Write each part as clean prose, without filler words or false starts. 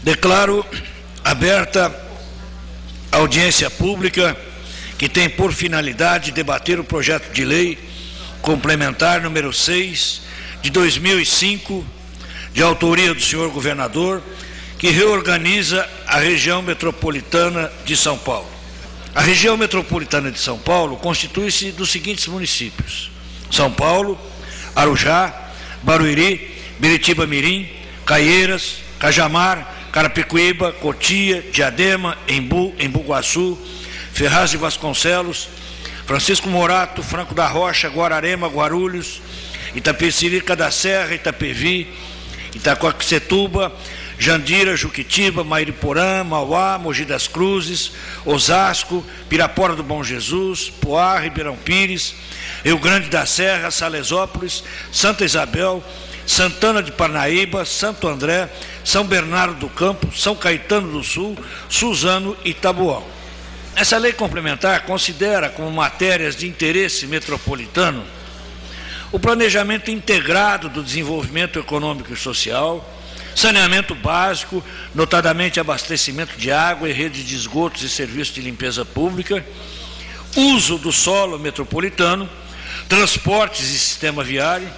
Declaro aberta a audiência pública que tem por finalidade debater o projeto de lei complementar número 6 de 2005, de autoria do senhor governador, que reorganiza a região metropolitana de São Paulo. A região metropolitana de São Paulo constitui-se dos seguintes municípios: São Paulo, Arujá, Barueri, Biritiba-Mirim, Caieiras, Cajamar, Carapicuíba, Cotia, Diadema, Embu, Embu-Guaçu, Ferraz de Vasconcelos, Francisco Morato, Franco da Rocha, Guararema, Guarulhos, Itapecerica da Serra, Itapevi, Itacoaxetuba, Jandira, Juquitiba, Mairiporã, Mauá, Mogi das Cruzes, Osasco, Pirapora do Bom Jesus, Poá, Ribeirão Pires, Rio Grande da Serra, Salesópolis, Santa Isabel, Santana de Parnaíba, Santo André, São Bernardo do Campo, São Caetano do Sul, Suzano e Taboão. Essa lei complementar considera como matérias de interesse metropolitano o planejamento integrado do desenvolvimento econômico e social, saneamento básico, notadamente abastecimento de água e rede de esgotos e serviços de limpeza pública, uso do solo metropolitano, transportes e sistema viário,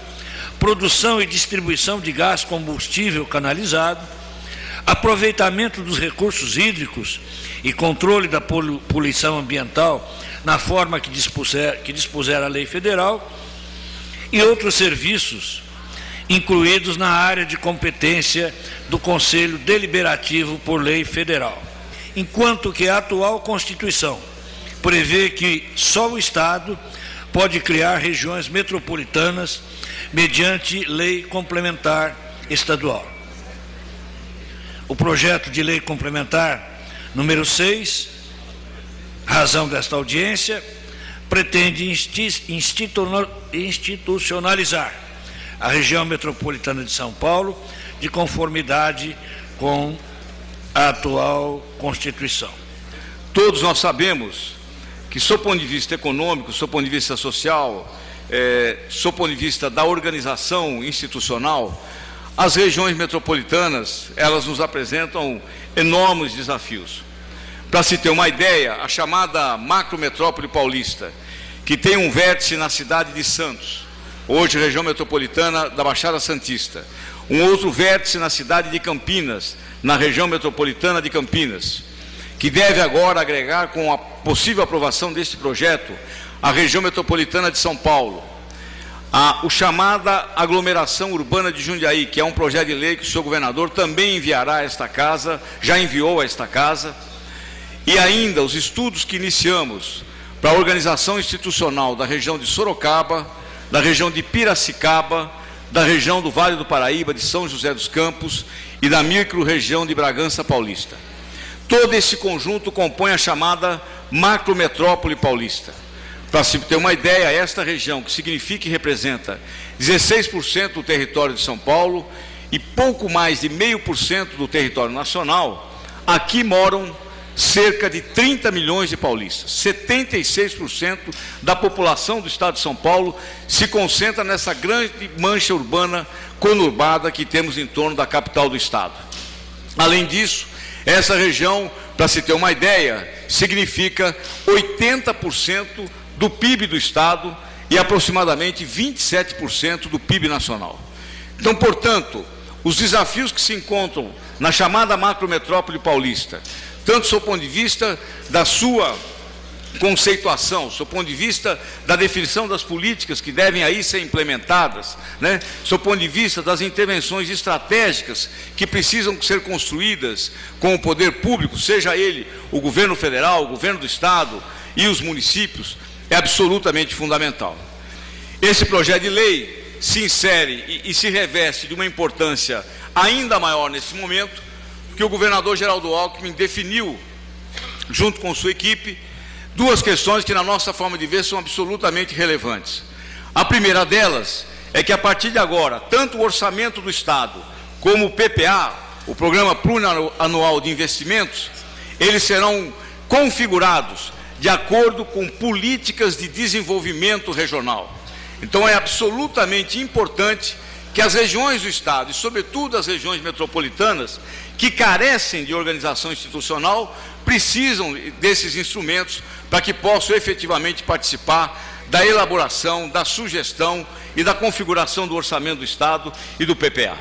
produção e distribuição de gás combustível canalizado, aproveitamento dos recursos hídricos e controle da poluição ambiental na forma que dispuser a lei federal, e outros serviços incluídos na área de competência do Conselho Deliberativo por lei federal, enquanto que a atual Constituição prevê que só o Estado pode criar regiões metropolitanas mediante lei complementar estadual. O projeto de lei complementar número 6, razão desta audiência, pretende institucionalizar a região metropolitana de São Paulo de conformidade com a atual Constituição. Todos nós sabemos que, sob o ponto de vista econômico, sob o ponto de vista social, sob o ponto de vista da organização institucional, as regiões metropolitanas, elas nos apresentam enormes desafios. Para se ter uma ideia, a chamada macrometrópole paulista, que tem um vértice na cidade de Santos, hoje região metropolitana da Baixada Santista, um outro vértice na cidade de Campinas, na região metropolitana de Campinas, que deve agora agregar, com a possível aprovação deste projeto, a região metropolitana de São Paulo, a chamada aglomeração urbana de Jundiaí, que é um projeto de lei que o senhor governador também enviará a esta casa, já enviou a esta casa, e ainda os estudos que iniciamos para a organização institucional da região de Sorocaba, da região de Piracicaba, da região do Vale do Paraíba, de São José dos Campos e da micro-região de Bragança Paulista. Todo esse conjunto compõe a chamada macrometrópole paulista. Para se ter uma ideia, esta região, que significa e representa 16% do território de São Paulo e pouco mais de 0,5% do território nacional, aqui moram cerca de 30 milhões de paulistas. 76% da população do estado de São Paulo se concentra nessa grande mancha urbana conurbada que temos em torno da capital do estado. Além disso, essa região, para se ter uma ideia, significa 80% do PIB do estado e aproximadamente 27% do PIB nacional. Então, portanto, os desafios que se encontram na chamada macrometrópole paulista, tanto do ponto de vista da sua conceituação, do ponto de vista da definição das políticas que devem aí ser implementadas, do ponto de vista das intervenções estratégicas que precisam ser construídas com o poder público, seja ele o governo federal, o governo do estado e os municípios, é absolutamente fundamental. Esse projeto de lei se insere e se reveste de uma importância ainda maior nesse momento, porque o governador Geraldo Alckmin definiu, junto com sua equipe, duas questões que, na nossa forma de ver, são absolutamente relevantes. A primeira delas é que, a partir de agora, tanto o orçamento do Estado como o PPA, o Programa Plurianual de Investimentos, eles serão configurados de acordo com políticas de desenvolvimento regional. Então, é absolutamente importante que as regiões do Estado, e sobretudo as regiões metropolitanas, que carecem de organização institucional precisam desses instrumentos para que possam efetivamente participar da elaboração, da sugestão e da configuração do orçamento do Estado e do PPA.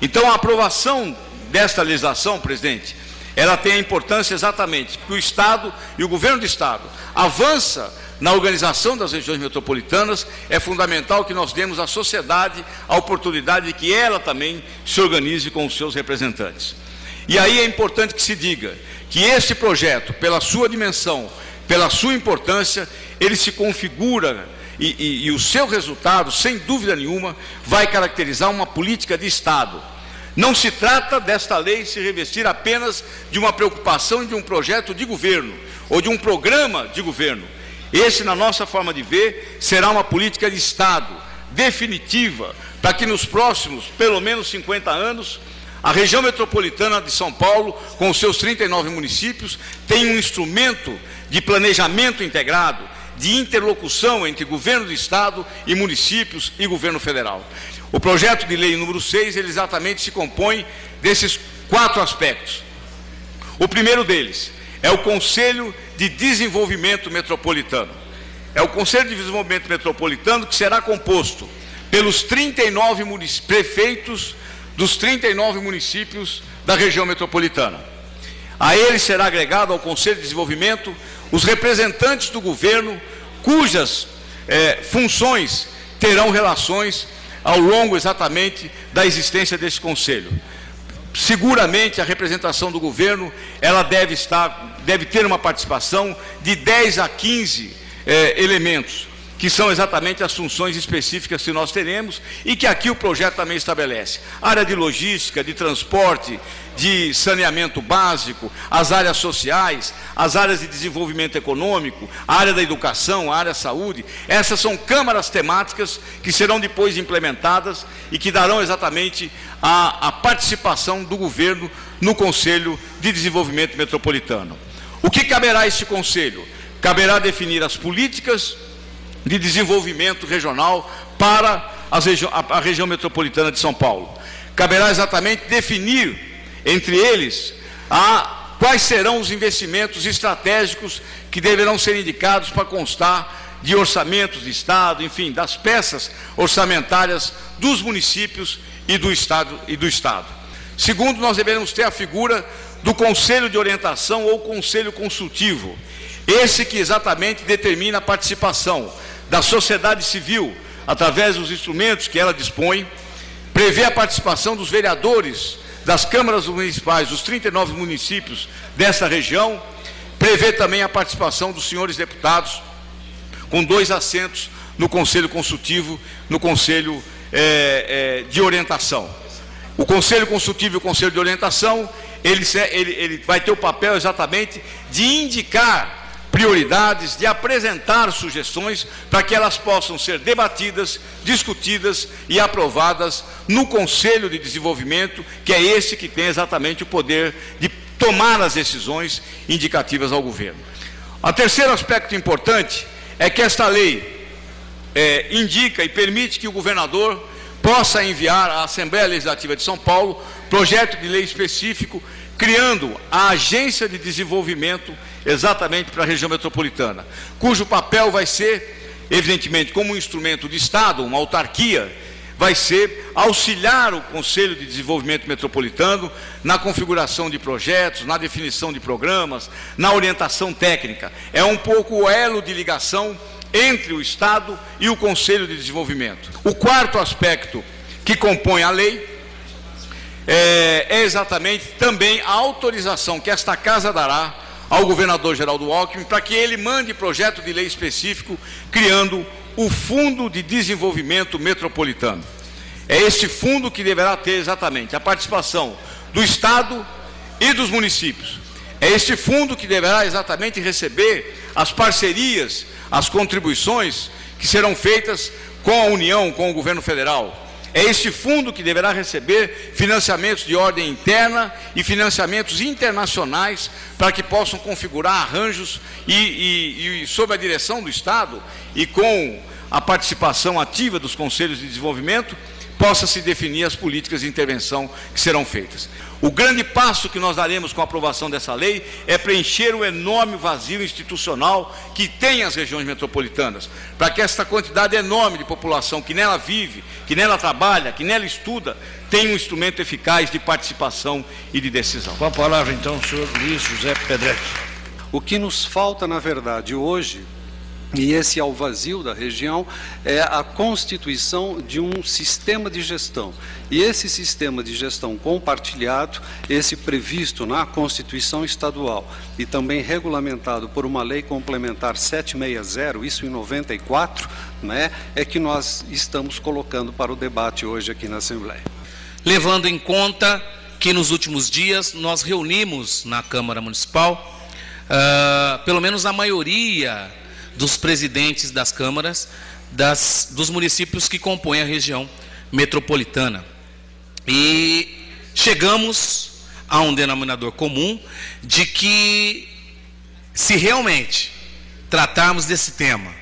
Então, a aprovação desta legislação, presidente, ela tem a importância exatamente porque o Estado e o governo do Estado avança na organização das regiões metropolitanas. É fundamental que nós demos à sociedade a oportunidade de que ela também se organize com os seus representantes. E aí é importante que se diga que este projeto, pela sua dimensão, pela sua importância, ele se configura e o seu resultado, sem dúvida nenhuma, vai caracterizar uma política de Estado. Não se trata desta lei se revestir apenas de uma preocupação de um projeto de governo ou de um programa de governo. Esse, na nossa forma de ver, será uma política de Estado definitiva para que nos próximos, pelo menos 50 anos, a região metropolitana de São Paulo, com os seus 39 municípios, tenha um instrumento de planejamento integrado, de interlocução entre governo do Estado e municípios e governo federal. O projeto de lei número 6, ele exatamente se compõe desses 4 aspectos. O primeiro deles é o Conselho de Desenvolvimento Metropolitano. É o Conselho de Desenvolvimento Metropolitano que será composto pelos 39 prefeitos dos 39 municípios da região metropolitana. A ele será agregado ao Conselho de Desenvolvimento os representantes do governo cujas funções terão relações ao longo exatamente da existência desse conselho. Seguramente a representação do governo ela deve ter uma participação de 10 a 15 elementos, que são exatamente as funções específicas que nós teremos e que aqui o projeto também estabelece. Área de logística, de transporte, de saneamento básico, as áreas sociais, as áreas de desenvolvimento econômico, a área da educação, a área da saúde. Essas são câmaras temáticas que serão depois implementadas e que darão exatamente a participação do governo no Conselho de Desenvolvimento Metropolitano. O que caberá a este Conselho? Caberá definir as políticas de desenvolvimento regional para a região metropolitana de São Paulo. Caberá exatamente definir, entre eles, quais serão os investimentos estratégicos que deverão ser indicados para constar de orçamentos de Estado, enfim, das peças orçamentárias dos municípios e do Estado. Segundo, nós devemos ter a figura do Conselho de Orientação ou Conselho Consultivo. Esse que exatamente determina a participação da sociedade civil, através dos instrumentos que ela dispõe, prevê a participação dos vereadores das câmaras municipais dos 39 municípios dessa região, prevê também a participação dos senhores deputados, com 2 assentos no Conselho Consultivo, no Conselho de Orientação. O Conselho Consultivo e o Conselho de Orientação, ele vai ter o papel exatamente de indicar prioridades, de apresentar sugestões para que elas possam ser debatidas, discutidas e aprovadas no Conselho de Desenvolvimento, que é esse que tem exatamente o poder de tomar as decisões indicativas ao governo. O terceiro aspecto importante é que esta lei indica e permite que o governador possa enviar à Assembleia Legislativa de São Paulo projeto de lei específico, criando a Agência de Desenvolvimento exatamente para a região metropolitana, cujo papel vai ser, evidentemente, como um instrumento de Estado, uma autarquia, vai ser auxiliar o Conselho de Desenvolvimento Metropolitano na configuração de projetos, na definição de programas, na orientação técnica. É um pouco o elo de ligação entre o Estado e o Conselho de Desenvolvimento. O quarto aspecto que compõe a lei é exatamente também a autorização que esta Casa dará ao governador Geraldo Alckmin para que ele mande projeto de lei específico criando o Fundo de Desenvolvimento Metropolitano. É este fundo que deverá ter exatamente a participação do Estado e dos municípios. É este fundo que deverá exatamente receber as parcerias, as contribuições que serão feitas com a União, com o governo federal. É este fundo que deverá receber financiamentos de ordem interna e financiamentos internacionais para que possam configurar arranjos e sob a direção do Estado e com a participação ativa dos conselhos de desenvolvimento, possa se definir as políticas de intervenção que serão feitas. O grande passo que nós daremos com a aprovação dessa lei é preencher o enorme vazio institucional que tem as regiões metropolitanas, para que esta quantidade enorme de população que nela vive, que nela trabalha, que nela estuda, tenha um instrumento eficaz de participação e de decisão. Com a palavra, então, o senhor Luiz José Pedretti. O que nos falta, na verdade, hoje, e esse é o vazio da região, é a constituição de um sistema de gestão. E esse sistema de gestão compartilhado, esse previsto na Constituição Estadual e também regulamentado por uma lei complementar 760, isso em 94, né, é que nós estamos colocando para o debate hoje aqui na Assembleia. Levando em conta que nos últimos dias nós reunimos na Câmara Municipal, pelo menos a maioria dos presidentes das câmaras dos municípios que compõem a região metropolitana. E chegamos a um denominador comum de que, se realmente tratarmos desse tema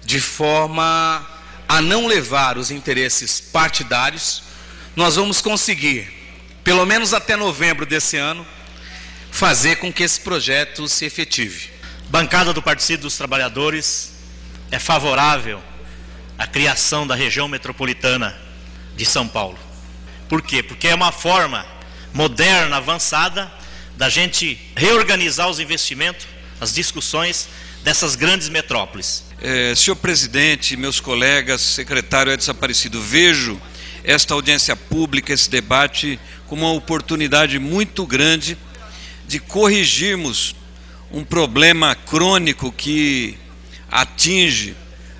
de forma a não levar os interesses partidários, nós vamos conseguir, pelo menos até novembro desse ano, fazer com que esse projeto se efetive. Bancada do Partido dos Trabalhadores é favorável à criação da região metropolitana de São Paulo. Por quê? Porque é uma forma moderna, avançada, da gente reorganizar os investimentos, as discussões dessas grandes metrópoles. Senhor presidente, meus colegas, secretário Edson Aparecido, vejo esta audiência pública, esse debate, como uma oportunidade muito grande de corrigirmos um problema crônico que atinge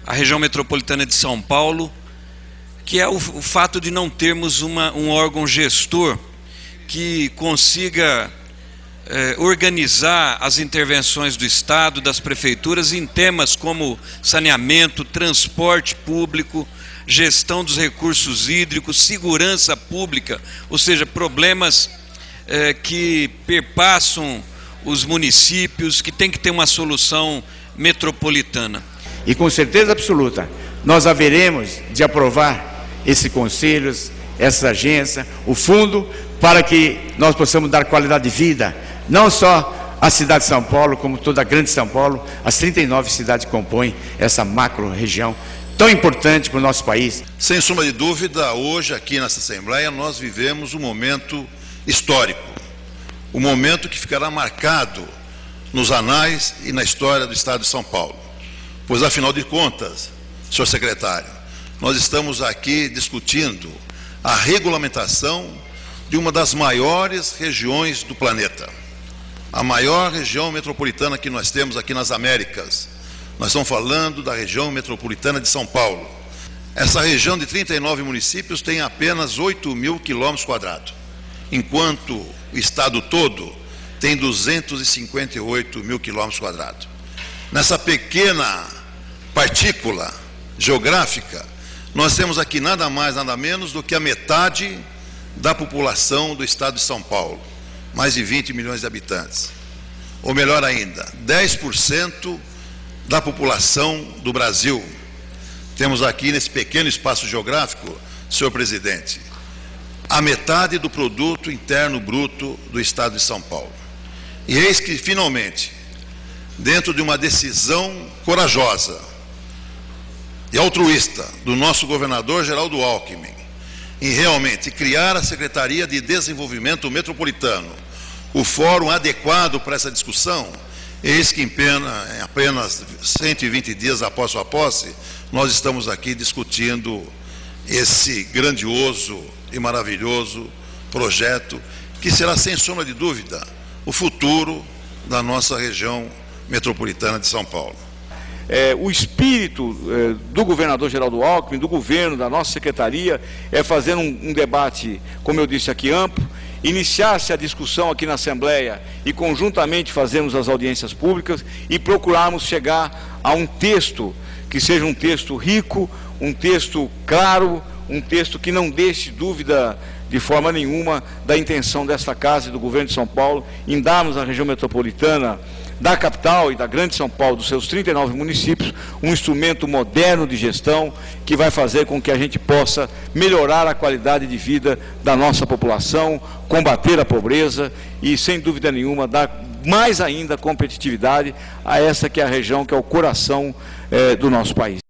a região metropolitana de São Paulo, que é o fato de não termos um órgão gestor que consiga organizar as intervenções do Estado, das prefeituras, em temas como saneamento, transporte público, gestão dos recursos hídricos, segurança pública, ou seja, problemas que perpassam os municípios, que tem que ter uma solução metropolitana. E com certeza absoluta, nós haveremos de aprovar esses conselhos, essa agência, o fundo, para que nós possamos dar qualidade de vida, não só à cidade de São Paulo, como toda a grande São Paulo, as 39 cidades que compõem essa macro-região tão importante para o nosso país. Sem sombra de dúvida, hoje aqui nessa Assembleia nós vivemos um momento histórico, um momento que ficará marcado nos anais e na história do Estado de São Paulo. Pois, afinal de contas, senhor secretário, nós estamos aqui discutindo a regulamentação de uma das maiores regiões do planeta. A maior região metropolitana que nós temos aqui nas Américas. Nós estamos falando da região metropolitana de São Paulo. Essa região de 39 municípios tem apenas 8.000 quilômetros quadrados, enquanto o estado todo tem 258.000 quilômetros quadrados. Nessa pequena partícula geográfica, nós temos aqui nada mais, nada menos do que a metade da população do estado de São Paulo, mais de 20 milhões de habitantes. Ou melhor ainda, 10% da população do Brasil. Temos aqui nesse pequeno espaço geográfico, senhor presidente, a metade do produto interno bruto do estado de São Paulo. E eis que, finalmente, dentro de uma decisão corajosa e altruísta do nosso governador Geraldo Alckmin, em realmente criar a Secretaria de Desenvolvimento Metropolitano, o fórum adequado para essa discussão, eis que em apenas 120 dias após sua posse, nós estamos aqui discutindo esse grandioso e maravilhoso projeto, que será, sem sombra de dúvida, o futuro da nossa região metropolitana de São Paulo. O espírito do governador Geraldo Alckmin, do governo, da nossa secretaria, é fazer um debate, como eu disse aqui, amplo, iniciar-se a discussão aqui na Assembleia e conjuntamente fazermos as audiências públicas e procurarmos chegar a um texto que seja um texto rico, um texto claro, um texto que não deixe dúvida de forma nenhuma da intenção desta Casa e do governo de São Paulo em darmos à região metropolitana da capital e da Grande São Paulo, dos seus 39 municípios, um instrumento moderno de gestão que vai fazer com que a gente possa melhorar a qualidade de vida da nossa população, combater a pobreza e, sem dúvida nenhuma, dar mais ainda competitividade a essa que é a região que é o coração do nosso país.